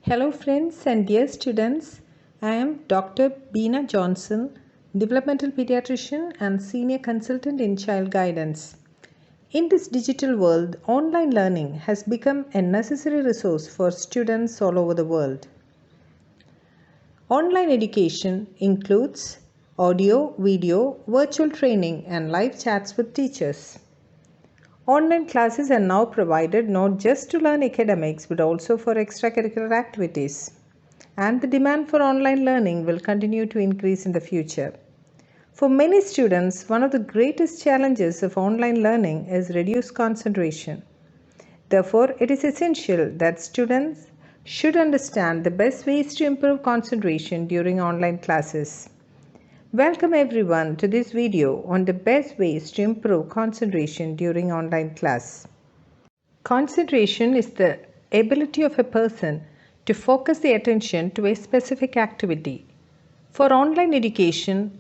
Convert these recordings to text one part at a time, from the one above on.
Hello friends and dear students, I am Dr. Beena Johnson, Developmental Pediatrician and Senior Consultant in Child Guidance. In this digital world, online learning has become a necessary resource for students all over the world. Online education includes audio, video, virtual training and live chats with teachers. Online classes are now provided not just to learn academics but also for extracurricular activities. And the demand for online learning will continue to increase in the future. For many students, one of the greatest challenges of online learning is reduced concentration. Therefore, it is essential that students should understand the best ways to improve concentration during online classes. Welcome everyone to this video on the best ways to improve concentration during online class. Concentration is the ability of a person to focus the attention to a specific activity. For online education,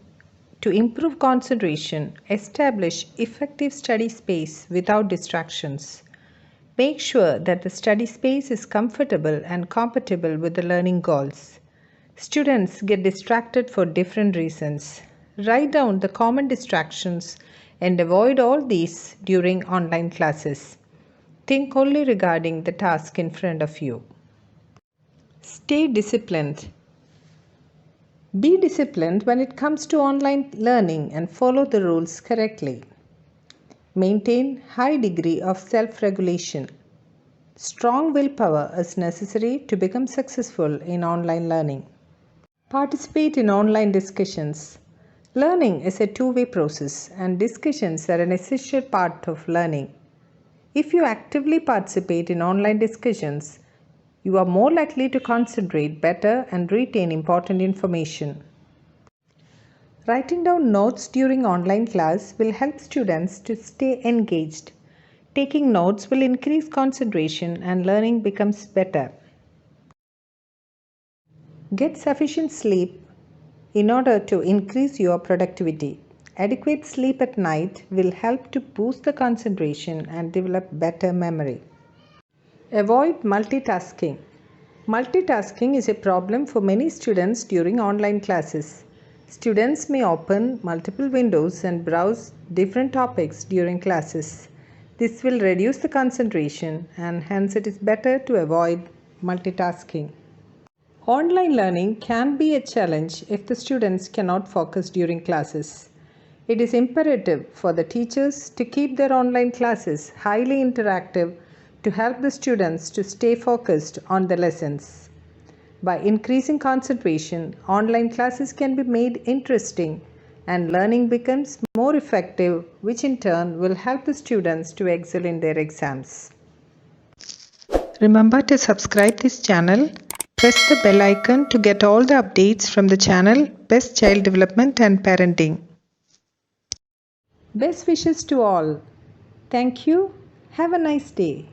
to improve concentration, establish effective study space without distractions. Make sure that the study space is comfortable and compatible with the learning goals. Students get distracted for different reasons. Write down the common distractions and avoid all these during online classes. Think only regarding the task in front of you. Stay disciplined. Be disciplined when it comes to online learning and follow the rules correctly. Maintain high degree of self-regulation. Strong willpower is necessary to become successful in online learning. Participate in online discussions. Learning is a two-way process and discussions are an essential part of learning. If you actively participate in online discussions, you are more likely to concentrate better and retain important information. Writing down notes during online class will help students to stay engaged. Taking notes will increase concentration and learning becomes better. Get sufficient sleep in order to increase your productivity. Adequate sleep at night will help to boost the concentration and develop better memory. Avoid multitasking. Multitasking is a problem for many students during online classes. Students may open multiple windows and browse different topics during classes. This will reduce the concentration and hence it is better to avoid multitasking. Online learning can be a challenge if the students cannot focus during classes. It is imperative for the teachers to keep their online classes highly interactive to help the students to stay focused on the lessons. By increasing concentration, online classes can be made interesting and learning becomes more effective, which in turn will help the students to excel in their exams. Remember to subscribe this channel. Press the bell icon to get all the updates from the channel Best Child Development and Parenting. Best wishes to all. Thank you. Have a nice day.